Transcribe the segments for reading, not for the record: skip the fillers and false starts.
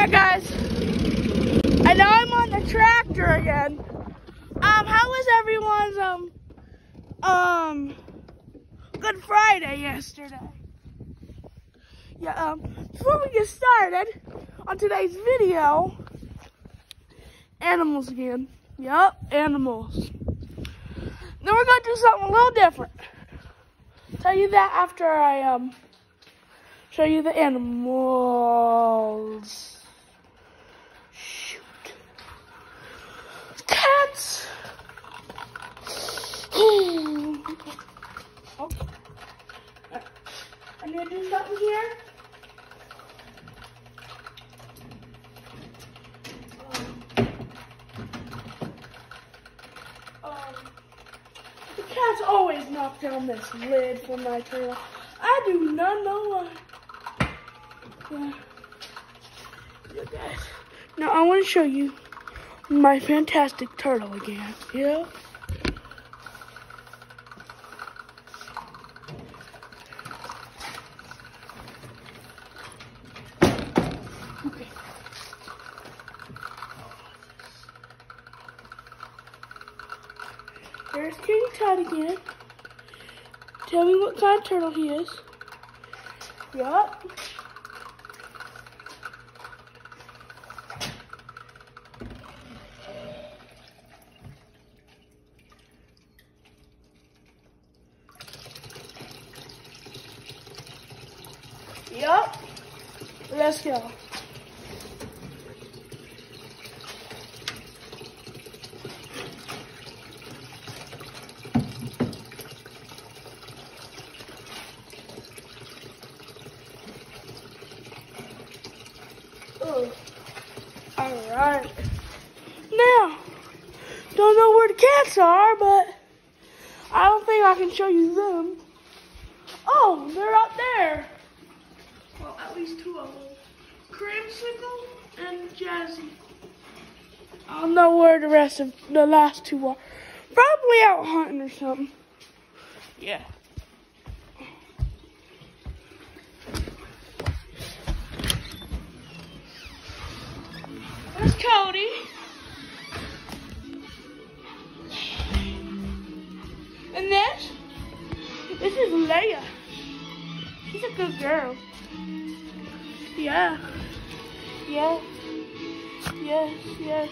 Yeah, guys. And now I'm on the tractor again. How was everyone's Good Friday yesterday? Yeah, before we get started on today's video, animals again. Yup, animals. Then we're gonna do something a little different. Tell you that after I show you the animals. Shoot. Cats. Oh. I'm gonna do something here. The cats always knock down this lid for my turtle. I do not know why. Yeah, guys. Now I want to show you my fantastic turtle again. Yeah. Okay. There's King Tut again. Tell me what kind of turtle he is. Yup. Yup. Let's go. Alright. Now, don't know where the cats are, but I don't think I can show you them. Oh, they're up there. Well, at least two of them. Creamsicle and Jazzy. I don't know where the rest of the last two are. Probably out hunting or something. Yeah. There's Cody. And this is Laya. She's a good girl. Yeah. Yes. Yes, yes.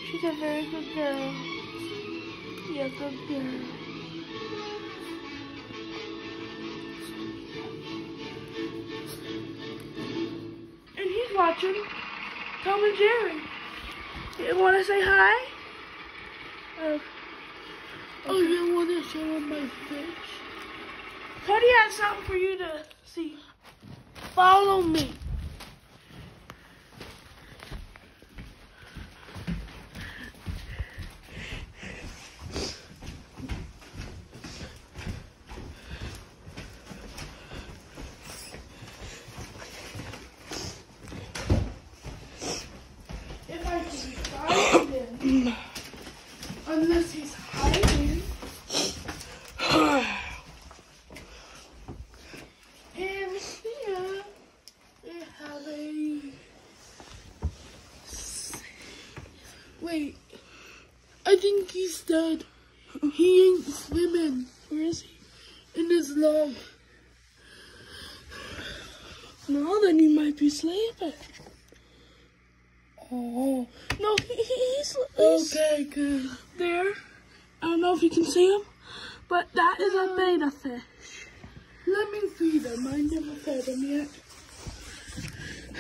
She's a very good girl. Yeah, good girl. And he's watching Tom and Jerry. You want to say hi? Oh, you want to show him my fish? Cody has something for you to see. Follow me. If I can find him. Unless he's hiding. And here we have a... Wait, I think he's dead. He ain't swimming. Where is he? In his log. No, then he might be sleeping. Oh, no, he's okay, good. There. I don't know if you can see him, but that is a betta fish. Let me feed him. I never fed him yet.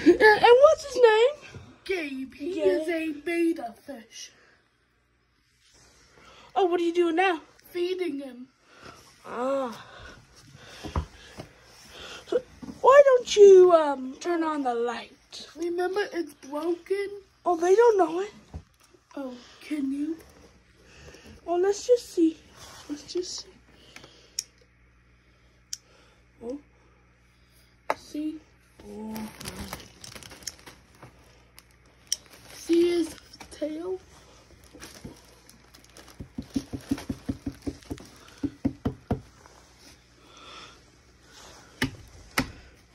And what's his name? Gabe. He is a betta fish. Oh, what are you doing now? Feeding him. Ah. So why don't you turn on the light? Remember, it's broken. Oh, they don't know it. Oh, can you? Well, let's just see. Let's just see. Oh. See? Oh. See his tail?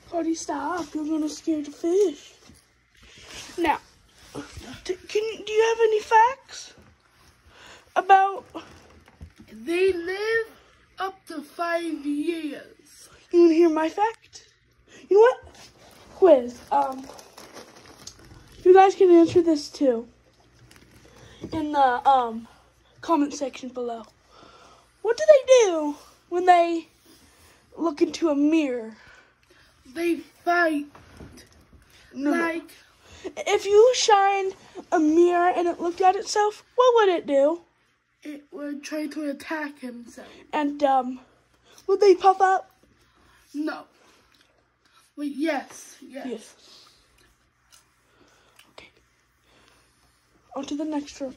Cody, stop. You're going to scare the fish. Now, do you have any facts about? They live up to 5 years. You want to hear my fact? You know what? Quiz. You guys can answer this too in the comment section below. What do they do when they look into a mirror? They fight. No. Like, if you shine a mirror and it looked at itself, what would it do? it would try to attack himself. And would they puff up? No. But yes. Yes. Okay. On to the next room.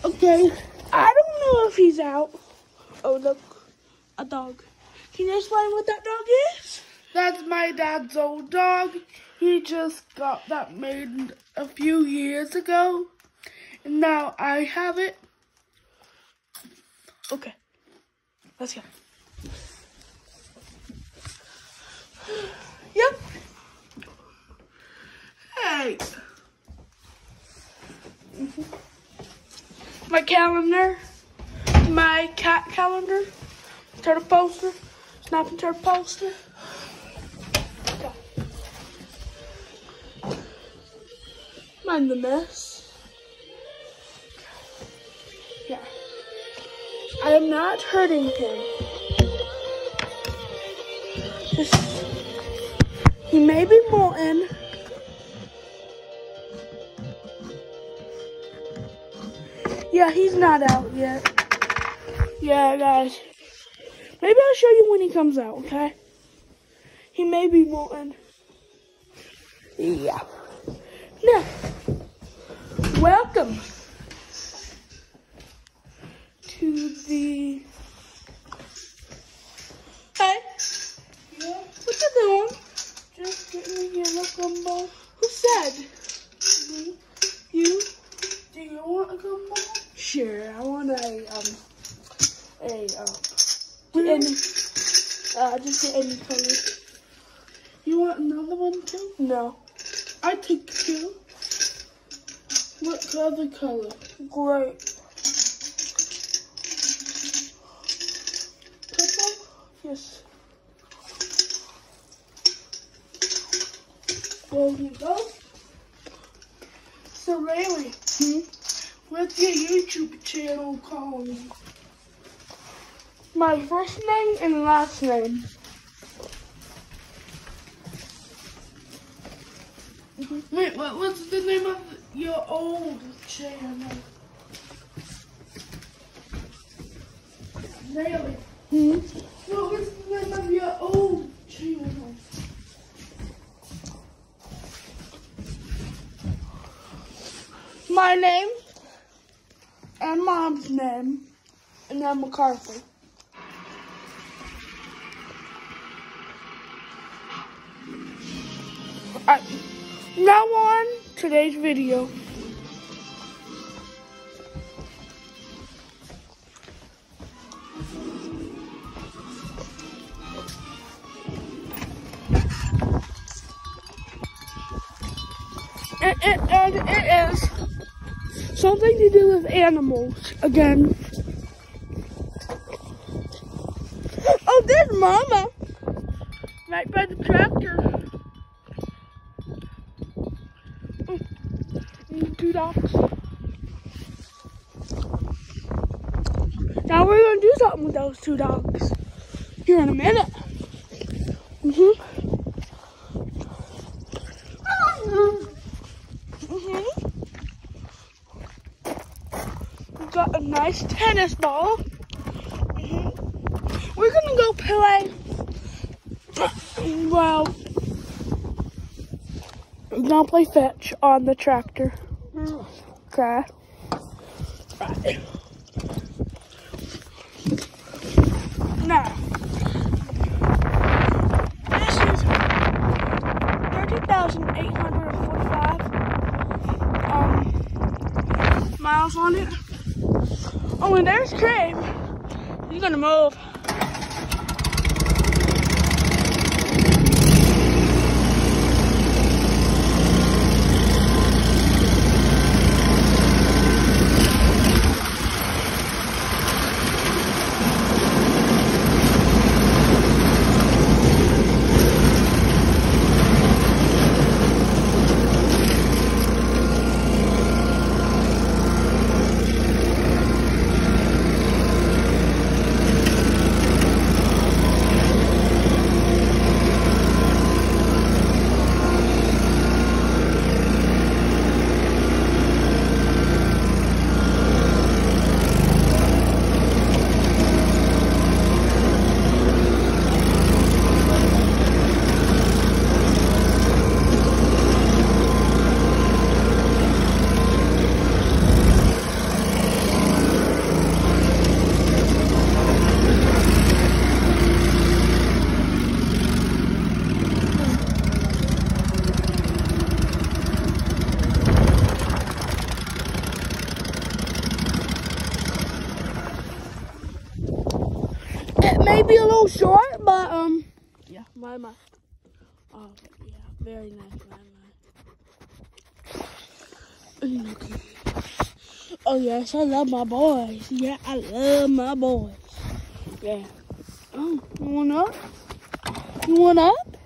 Okay. I don't know if he's out. Oh, look. A dog. Can you explain what that dog is? That's my dad's old dog. He just got that made a few years ago. And now I have it. Okay. Let's go. Yep. Hey. My calendar. My cat calendar. Turtle poster. Snapping turtle poster. Go. Mind the mess. Yeah. I am not hurting him. He may be molting. Yeah, he's not out yet. Yeah, guys. Maybe I'll show you when he comes out, okay? He may be molting. Yeah. Now, welcome to the... Hey. Yeah, What you doing? just getting a yellow gumball. Who said? Me. You? Do you want a gumball? Sure. I want any, just any color. You want another one too? No. I take two. What other color? Great. Purple? Yes. There you go. So Riley, what's your YouTube channel called? My first name and last name. Wait, what's the name of your old channel? Riley, what was the name of your old channel? My name and Mom's name, and then McCarthy. Alright, now on today's video. And it is something to do with animals again. Oh, there's Mama. Right by the tractor. And 2 dogs. Now we're going to do something with those 2 dogs. Here in a minute. We've got a nice tennis ball. We're gonna go play. Well, we're gonna play fetch on the tractor. Okay. Right. Now, this is 30,845 miles on it. Oh, and there's Craig. He's gonna move. be a little short, but yeah, my. Oh yeah, very nice, my. Okay. Oh yes, I love my boys. Yeah, I love my boys. Yeah. Oh, you want up? You want up?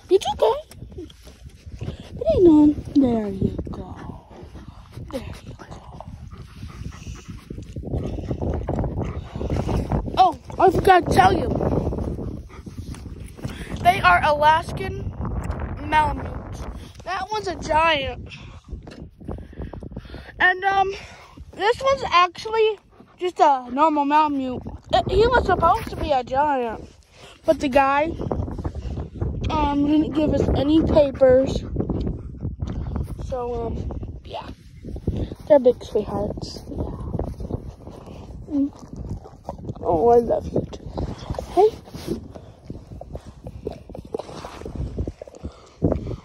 It's okay. It ain't none. There you go. There you go. Oh, I forgot to tell you. They are Alaskan Malamutes. That one's a giant. And this one's actually just a normal Malamute. He was supposed to be a giant, but the guy didn't give us any papers. So yeah, they're big sweethearts. Yeah. Oh, I love you too. Hey.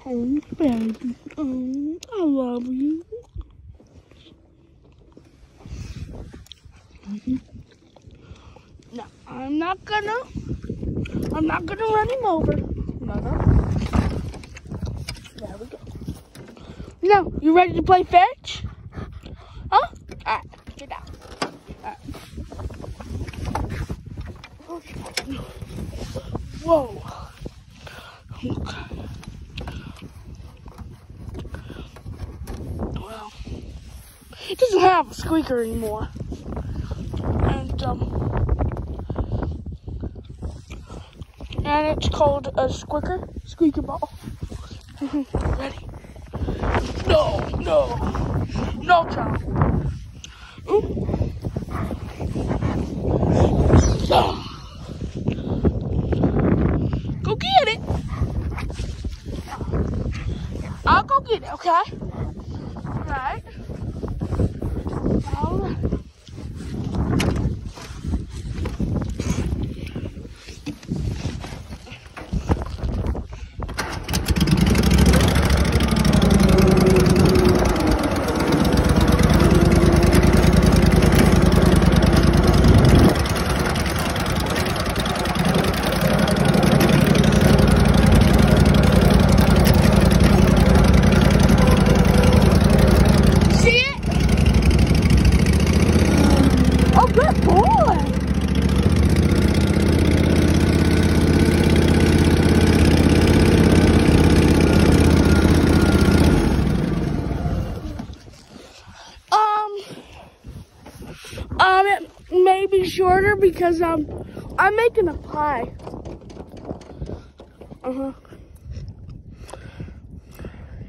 Oh, baby. Oh, I love you. No, I'm not gonna run him over. No. There we go. Now, you ready to play fetch? Huh? Alright, sit down. Alright. Whoa. Okay. Well, it doesn't have a squeaker anymore. And it's called a squeaker ball. Ready? No, child. Go get it. I'll go get it, okay? All right. It may be shorter because I'm making a pie.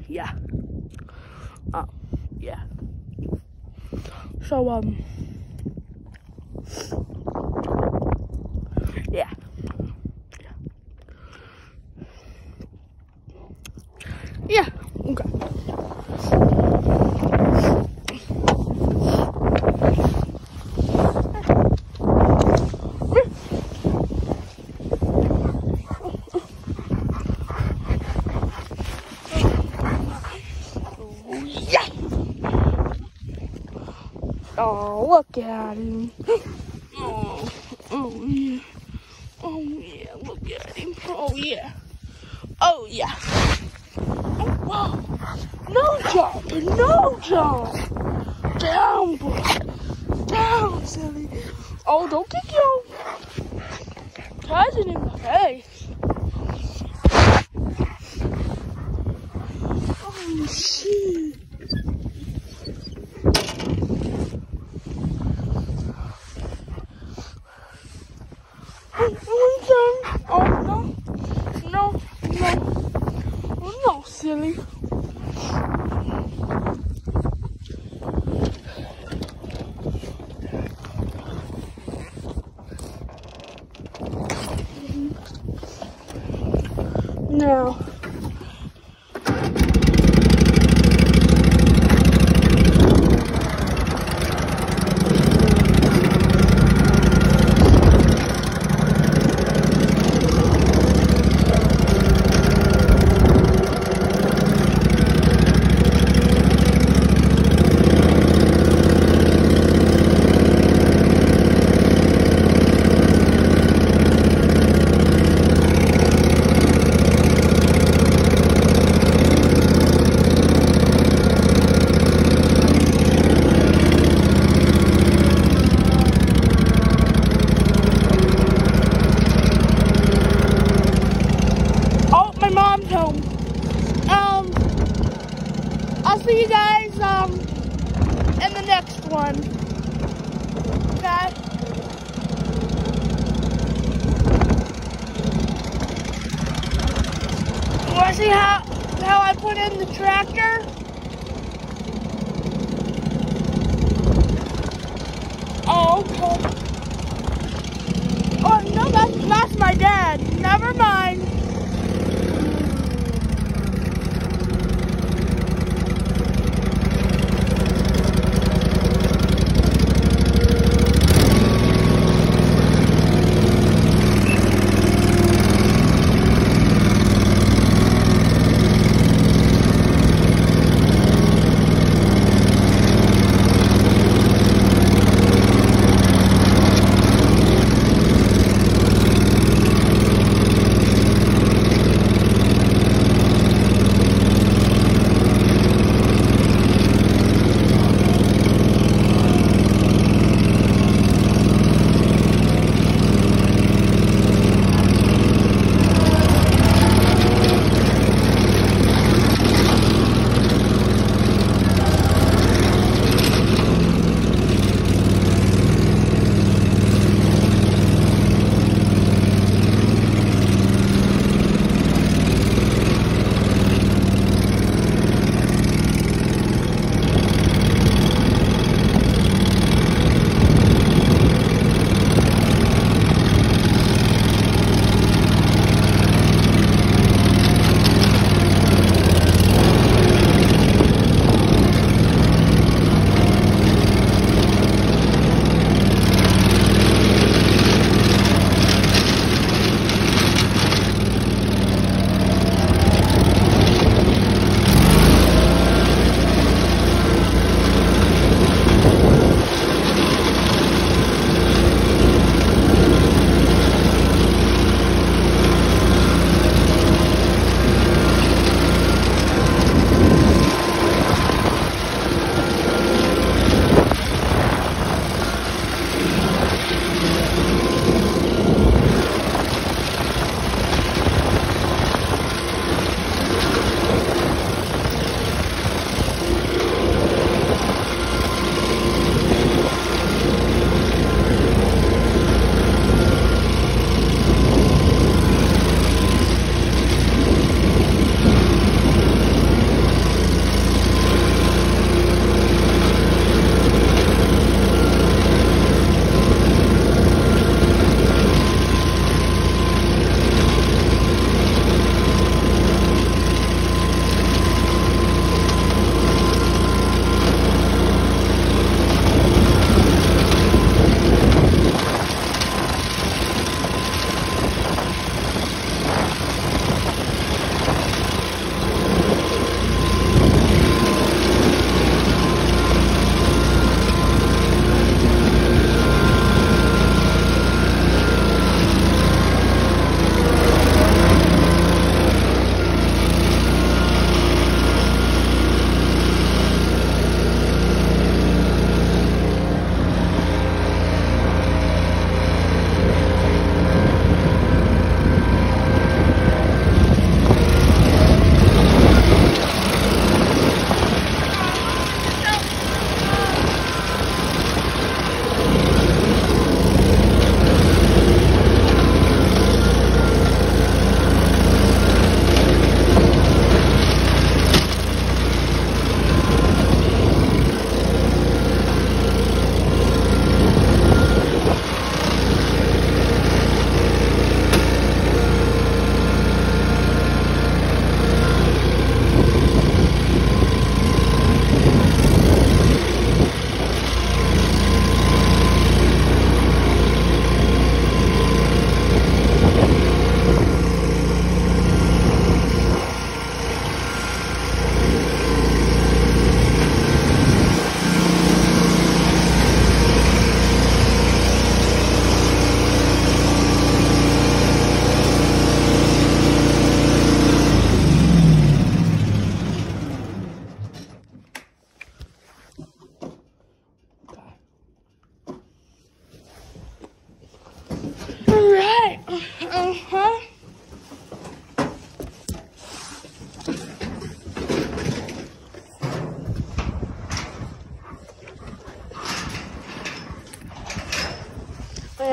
Yeah. Yeah. So yeah. Yeah. Okay. Oh, look at him. Oh yeah. Oh yeah, look at him. Oh yeah. Oh yeah. Oh, wow. No jump. Down, boy. Down, silly. Oh, don't kick your cousin in the face. Oh, shit. Oh, no, silly. Now, I'll see you guys in the next one. Okay? You wanna see how I put in the tractor? Oh, okay. Oh, no, that's my dad. Never mind.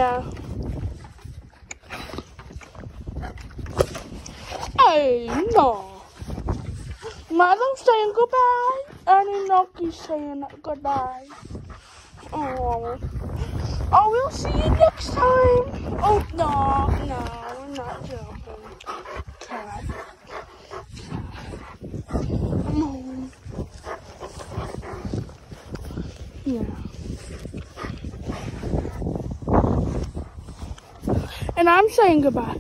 Yeah. Hey, no. Milo's saying goodbye. And Inoki's saying goodbye. Oh. Oh, we'll see you next time. Oh, no, we're not jumping. Cat. Come on. Yeah. And I'm saying goodbye.